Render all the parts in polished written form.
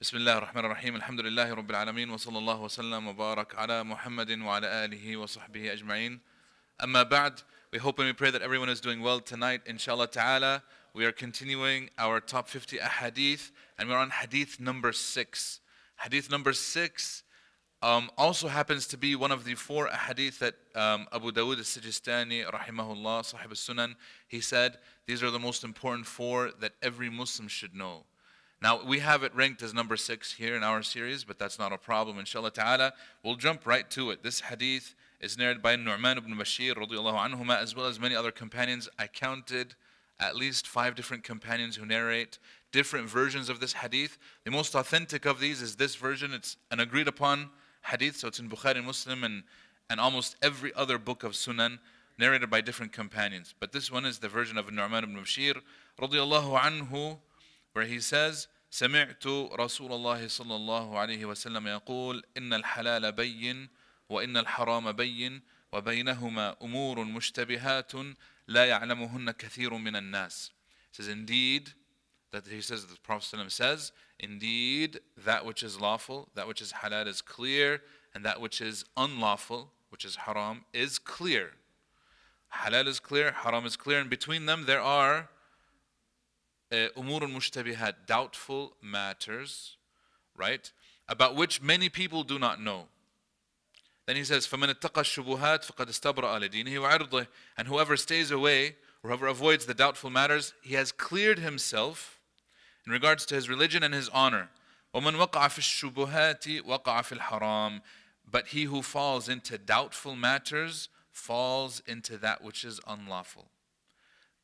بسم الله الرحمن الرحيم الحمد لله رب العالمين وصلى الله وسلم وبارك على محمد وعلى آله وصحبه أجمعين. أما بعد, we hope and we pray that everyone is doing well tonight, inshallah ta'ala. We are continuing our top 50 ahadith, and we're on hadith number 6. Hadith number 6 also happens to be one of the 4 ahadith that Abu Dawud al-Sijistani, rahimahullah, sahib al-Sunan, he said, these are the most important 4 that every Muslim should know. Now, we have it ranked as number 6 here in our series, but that's not a problem, inshallah ta'ala. We'll jump right to it. This hadith is narrated by Nu'man ibn Bashir, radiyallahu anhuma, as well as many other companions. I counted at least 5 different companions who narrate different versions of this hadith. The most authentic of these is this version. It's an agreed upon hadith, so it's in Bukhari and Muslim and almost every other book of Sunan, narrated by different companions. But this one is the version of Nu'man ibn Bashir, radiyallahu anhu, where he says, سمعت رسول الله صلى الله عليه وسلم يقول إن الحلال بين وإن الحرام بين وبينهما أمور مشتبهات لا يعلمهن كثير من الناس. He says, indeed, that he says, the Prophet ﷺ says, indeed, that which is lawful, that which is halal is clear, and that which is unlawful, which is haram, is clear. Halal is clear, haram is clear, and between them there are umurun mushtabihat, doubtful matters, right? About which many people do not know. Then he says, فَمَنِ اتَّقَى الشُّبُهَاتِ فَقَدْ اسْتَبْرَأَ لِدِينِهِ وَعِرْضِهِ. And whoever stays away, or whoever avoids the doubtful matters, he has cleared himself in regards to his religion and his honor. وَمَنْ وَقَعَ فِي الشُّبُهَاتِ وَقَعَ فِي الْحَرَامِ. But he who falls into doubtful matters falls into that which is unlawful.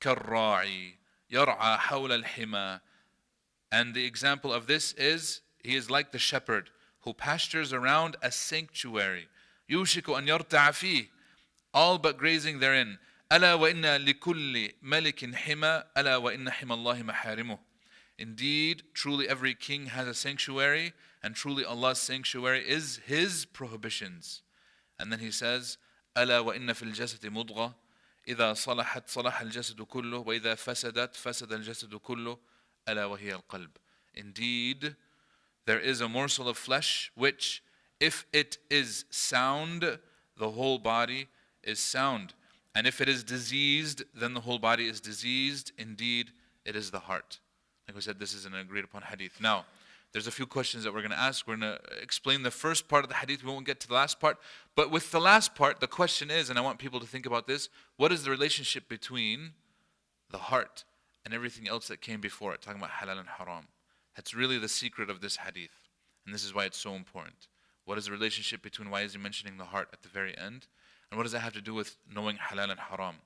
كَالرَّاعِي يَرْعَى حَوْلَ الْحِمَى. And the example of this is, he is like the shepherd who pastures around a sanctuary. يُوشِكُ أَنْ يَرْتَعَ فِيهِ, all but grazing therein. أَلَا وَإِنَّ لِكُلِّ مَلِكٍ حِمَى أَلَا وَإِنَّ حِمَى اللَّهِ مَحَارِمُهُ. Indeed, truly every king has a sanctuary, and truly Allah's sanctuary is His prohibitions. And then he says, أَلَا وَإِنَّ فِي الْجَسَدِ مُضْغَةً إذا صلحت صلح الجسد كله وإذا فسدت فسد الجسد كله ألا وهي القلب. Indeed, there is a morsel of flesh which, if it is sound, the whole body is sound. And if it is diseased, then the whole body is diseased. Indeed, it is the heart. Like we said, this is an agreed upon hadith. Now, there's a few questions that we're going to ask. We're going to explain the first part of the hadith. We won't get to the last part. But with the last part, the question is, and I want people to think about this, what is the relationship between the heart and everything else that came before it, talking about halal and haram? That's really the secret of this hadith. And this is why it's so important. What is the relationship between, why is he mentioning the heart at the very end? And what does that have to do with knowing halal and haram?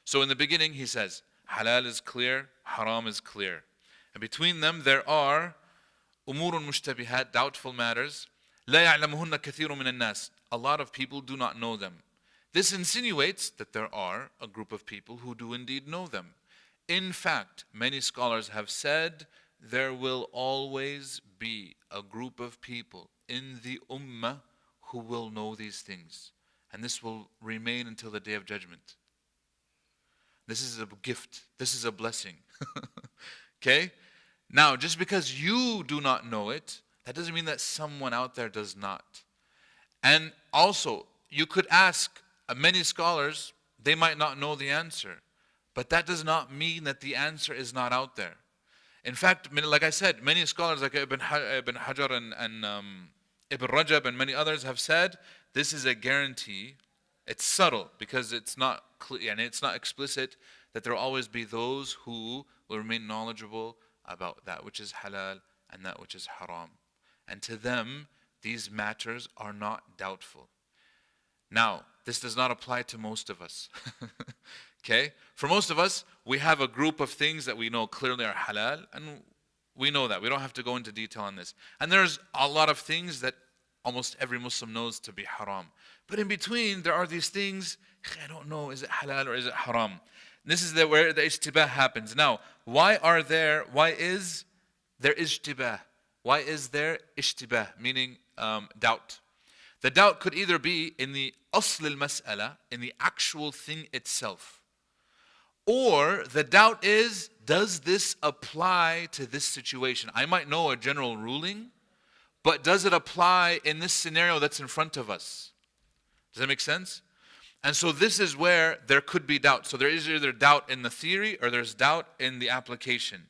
So in the beginning, he says, halal is clear, haram is clear. And between them, there are umurun mushtabihat, doubtful matters. لا يعلمهن كثير من الناس. A lot of people do not know them. This insinuates that there are a group of people who do indeed know them. In fact, many scholars have said there will always be a group of people in the ummah who will know these things. And this will remain until the day of judgment. This is a gift. This is a blessing. Okay? Now, just because you do not know it, that doesn't mean that someone out there does not. And also, you could ask many scholars, they might not know the answer. But that does not mean that the answer is not out there. In fact, like I said, many scholars like Ibn Hajar and Ibn Rajab and many others have said, this is a guarantee. It's subtle because it's not clear and it's not explicit, that there will always be those who will remain knowledgeable about that which is halal and that which is haram. And to them, these matters are not doubtful. Now, this does not apply to most of us. Okay? For most of us, we have a group of things that we know clearly are halal, and we know that. We don't have to go into detail on this. And there's a lot of things that almost every Muslim knows to be haram. But in between, there are these things, I don't know, is it halal or is it haram? This is where the ijtibah happens. Now, why is there ijtibah? Why is there ijtibah? Meaning doubt. The doubt could either be in the asl al-mas'ala, in the actual thing itself, Or the doubt is, does this apply to this situation? I might know a general ruling, but does it apply in this scenario that's in front of us? Does that make sense? And so this is where there could be doubt. So there is either doubt in the theory or there's doubt in the application.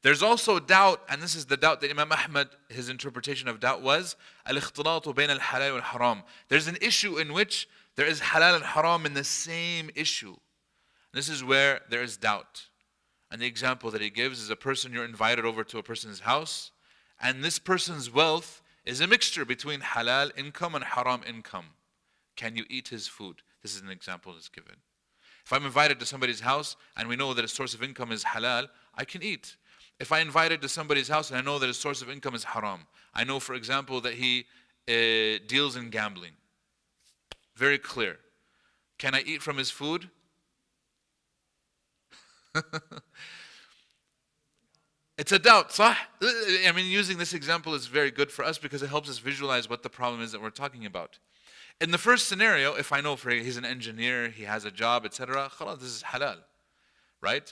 There's also doubt, and this is the doubt that Imam Ahmad, his interpretation of doubt was, al-ikhtilatu bayna al-halal wal-haram. There's an issue in which there is halal and haram in the same issue. This is where there is doubt. And the example that he gives is a person, you're invited over to a person's house, and this person's wealth is a mixture between halal income and haram income. Can you eat his food? This is an example that's given. If I'm invited to somebody's house and we know that his source of income is halal, I can eat. If I invited to somebody's house and I know that his source of income is haram, I know, for example, that he deals in gambling. Very clear. Can I eat from his food? It's a doubt, صح? I mean, using this example is very good for us because it helps us visualize what the problem is that we're talking about. In the first scenario, if I know he's an engineer, he has a job, etc., خلاص, this is halal, right?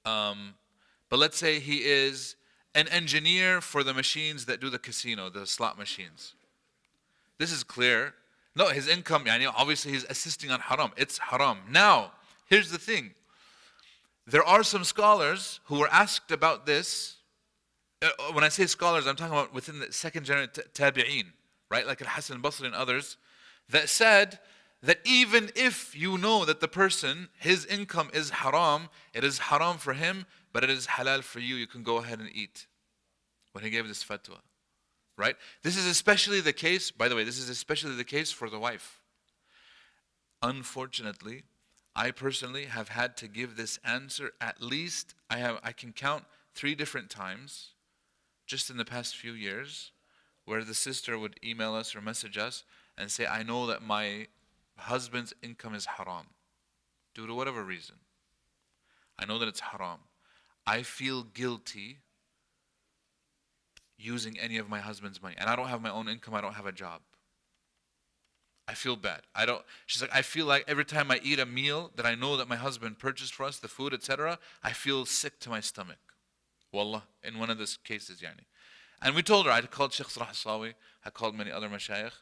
But let's say he is an engineer for the machines that do the casino, the slot machines. This is clear. No, his income, obviously he's assisting on haram. It's haram. Now, here's the thing. There are some scholars who were asked about this. When I say scholars, I'm talking about within the second generation tabi'een, right? Like Al-Hasan al-Basri and others, that said that even if you know that the person, his income is haram, it is haram for him, but it is halal for you, you can go ahead and eat. When he gave this fatwa, right? This is especially the case, by the way, this is especially the case for the wife. Unfortunately, I personally have had to give this answer at least, I can count 3 different times, just in the past few years, where the sister would email us or message us and say, I know that my husband's income is haram, due to whatever reason. I know that it's haram. I feel guilty using any of my husband's money. And I don't have my own income, I don't have a job. I feel bad. She's like, I feel like every time I eat a meal that I know that my husband purchased for us, the food, etc., I feel sick to my stomach. Wallah, in one of those cases, yani. And we told her, I called Sheikh Salah Sawi, I called many other mashayikh,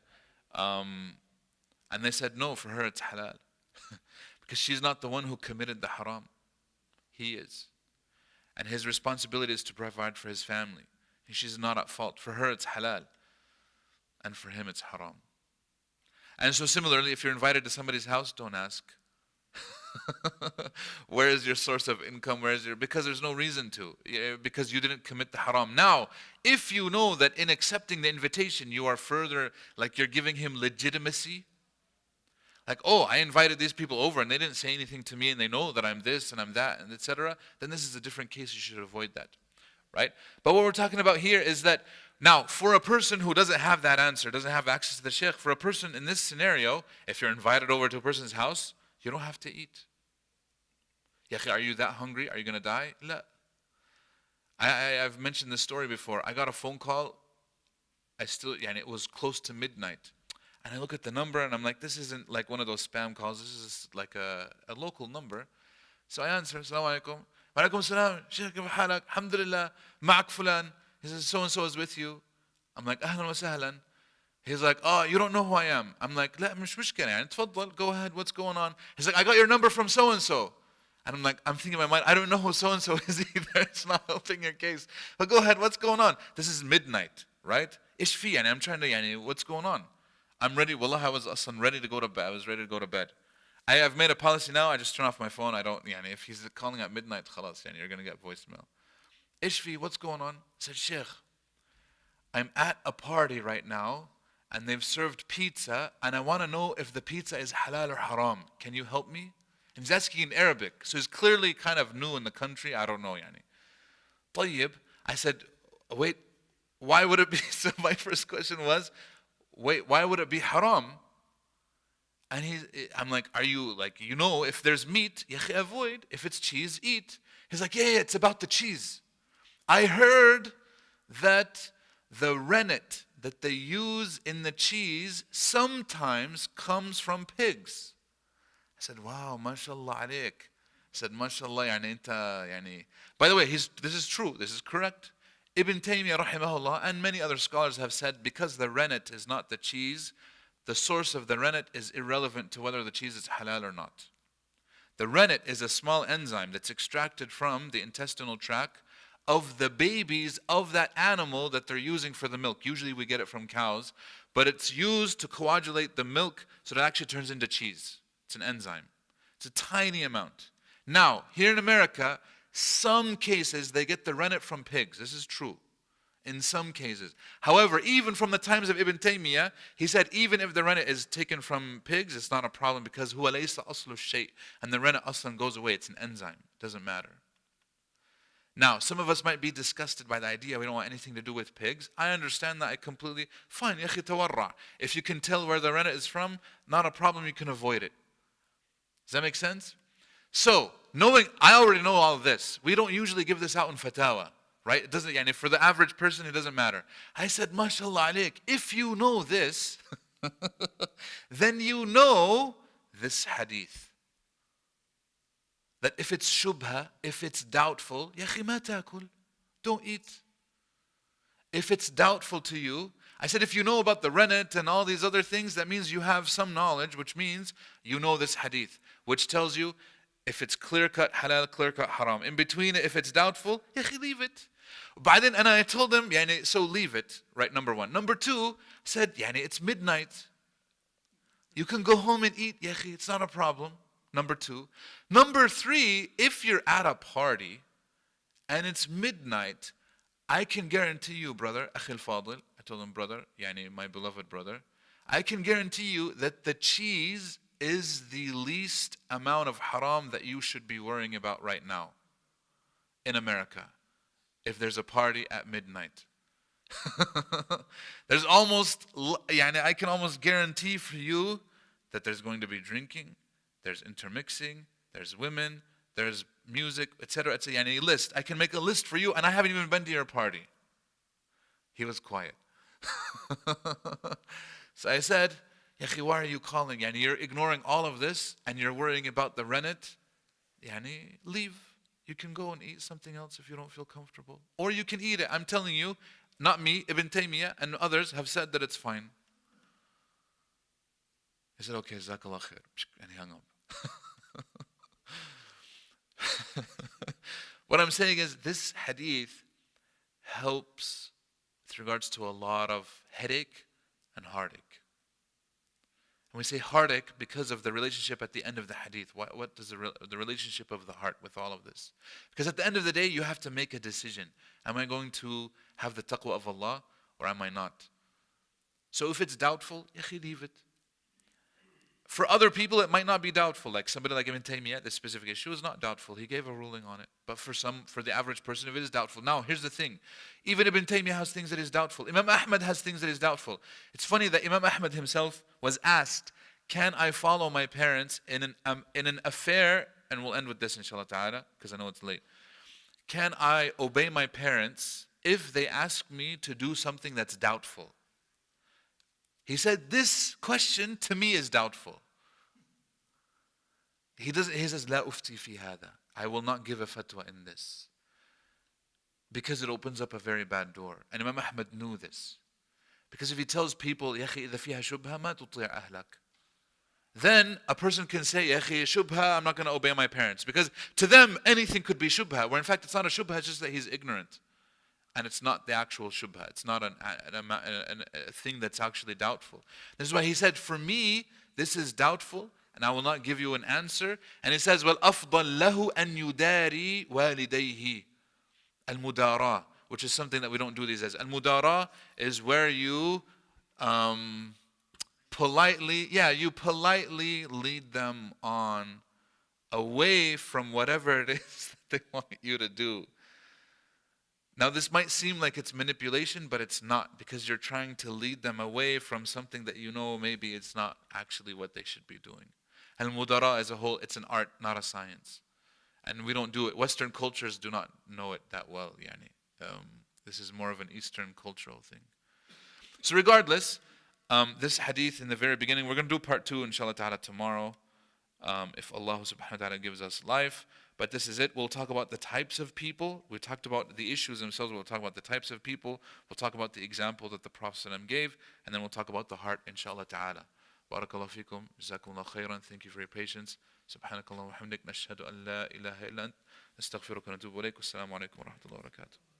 and they said, no, for her it's halal. Because she's not the one who committed the haram. He is. And his responsibility is to provide for his family. And she's not at fault. For her it's halal. And for him it's haram. And so similarly, if you're invited to somebody's house, don't ask. Where is your source of income? Because there's no reason to. Because you didn't commit the haram. Now, if you know that in accepting the invitation, you are further, like you're giving him legitimacy. Like, oh, I invited these people over and they didn't say anything to me and they know that I'm this and I'm that and etc. Then this is a different case. You should avoid that. Right? But what we're talking about here is that now, for a person who doesn't have that answer, doesn't have access to the sheikh, for a person in this scenario, if you're invited over to a person's house, you don't have to eat. Are you that hungry? Are you going to die? La. I've mentioned this story before. I got a phone call. And it was close to midnight. And I look at the number and I'm like, this isn't like one of those spam calls. This is like a local number. So I answer, Assalamu alaikum. Wa alaikum salam. Sheikh, kayf halak? Alhamdulillah. Ma'ak fulan. He says, so-and-so is with you. I'm like, ahlan wa sahlan. He's like, oh, you don't know who I am. I'm like, la, mish mushkila, yani, tfaddal, go ahead, what's going on? He's like, I got your number from so-and-so. And I'm like, I'm thinking in my mind, I don't know who so-and-so is either. It's not helping your case. But go ahead, what's going on? This is midnight, right? Ish fi, yani, I'm trying to, what's going on? I'm ready, wallah, I was ready to go to bed. I was ready to go to bed. I've made a policy now, I just turn off my phone. I don't, if he's calling at midnight, khalas, you're going to get voicemail. Ishfi, what's going on? I said, Sheikh, I'm at a party right now and they've served pizza and I want to know if the pizza is halal or haram. Can you help me? And he's asking in Arabic. So he's clearly kind of new in the country. I don't know, yani. Tayyib, I said, wait, why would it be? So my first question was, wait, why would it be haram? And I'm like, are you like, if there's meat, avoid. If it's cheese, eat. He's like, yeah, it's about the cheese. I heard that the rennet that they use in the cheese sometimes comes from pigs. I said, wow, mashallah alaik. said, MashaAllah, by the way, this is true, this is correct. Ibn Taymiyyah rahimahullah and many other scholars have said because the rennet is not the cheese, the source of the rennet is irrelevant to whether the cheese is halal or not. The rennet is a small enzyme that's extracted from the intestinal tract of the babies of that animal that they're using for the milk. Usually we get it from cows, but it's used to coagulate the milk so that it actually turns into cheese. It's an enzyme. It's a tiny amount. Now, here in America, some cases they get the rennet from pigs. This is true. In some cases. However, even from the times of Ibn Taymiyyah, he said even if the rennet is taken from pigs, it's not a problem because huwa laysa aslu shay, and the rennet aslan goes away. It's an enzyme. It doesn't matter. Now, some of us might be disgusted by the idea we don't want anything to do with pigs. I understand that. I completely fine. Ya akhi tawarra. If you can tell where the rennet is from, not a problem. You can avoid it. Does that make sense? So, I already know all of this. We don't usually give this out in fatawa. Right? It doesn't, for the average person, it doesn't matter. I said, MashaAllah alaik, if you know this, then you know this hadith. That if it's shubha, if it's doubtful, ya akhi ma ta'kul, don't eat. If it's doubtful to you, I said if you know about the rennet and all these other things, that means you have some knowledge, which means you know this hadith, which tells you if it's clear-cut halal, clear-cut haram. In between, if it's doubtful, ya akhi, leave it. By then, and I told them, so leave it, right, number one. Number two, I said, it's midnight. You can go home and eat, ya akhi, it's not a problem. Number two. Number three, if you're at a party and it's midnight, I can guarantee you, brother, Akhil Fadil, I told him, brother, my beloved brother, I can guarantee you that the cheese is the least amount of haram that you should be worrying about right now in America. If there's a party at midnight. There's almost, I can almost guarantee for you that there's going to be drinking, there's intermixing, there's women, there's music, etc. It's a list. I can make a list for you, and I haven't even been to your party. He was quiet. So I said, Ya akhi, why are you calling? You're ignoring all of this, and you're worrying about the rennet. Leave. You can go and eat something else if you don't feel comfortable. Or you can eat it. I'm telling you, not me, Ibn Taymiyyah and others have said that it's fine. He said, okay, Jazakallah khair. And he hung up. What I'm saying is this hadith helps with regards to a lot of headache and heartache. And we say heartache because of the relationship at the end of the hadith. What does the relationship of the heart with all of this? Because at the end of the day, you have to make a decision. Am I going to have the taqwa of Allah or am I not? So if it's doubtful, ya akhi, leave it. For other people, it might not be doubtful. Like somebody like Ibn Taymiyyah, this specific issue is not doubtful. He gave a ruling on it. But for the average person, if it is doubtful. Now, here's the thing. Even Ibn Taymiyyah has things that is doubtful. Imam Ahmad has things that is doubtful. It's funny that Imam Ahmad himself was asked, can I follow my parents in an affair? And we'll end with this, inshallah ta'ala, because I know it's late. Can I obey my parents if they ask me to do something that's doubtful? He said, this question to me is doubtful. He says, La ufti fi hada. I will not give a fatwa in this. Because it opens up a very bad door. And Imam Ahmad knew this. Because if he tells people, Ya akhi, idha fiha shubha, ma tuti' ahlak. Then a person can say, Ya akhi, shubha, I'm not going to obey my parents. Because to them, anything could be shubha. Where in fact, it's not a shubha, it's just that he's ignorant. And it's not the actual shubha. It's not a thing that's actually doubtful. This is why he said, for me, this is doubtful, and I will not give you an answer. And he says, well, أفضل له أن يداري والديه المدارا, which is something that we don't do these days. Al-mudara is where you politely lead them on away from whatever it is that they want you to do. Now this might seem like it's manipulation, but it's not, because you're trying to lead them away from something that you know maybe it's not actually what they should be doing. Al-mudara as a whole, it's an art, not a science. And we don't do it. Western cultures do not know it that well. This is more of an Eastern cultural thing. So regardless, this hadith in the very beginning, we're going to do part 2 inshallah ta'ala tomorrow, if Allah subhanahu wa ta'ala gives us life. But this is it. We'll talk about the types of people. We talked about the issues themselves. We'll talk about the types of people. We'll talk about the example that the Prophet ﷺ gave. And then we'll talk about the heart, inshallah ta'ala. Barakallahu fikum. Jazakumullah khairan. Thank you for your patience. Subhanakallah wa hamdik. Nashhadu an la ilaha illa ant. Nastaghfiruka wa natubu ilayk. Wassalamu alaikum wa rahmatullahi wa barakatuh.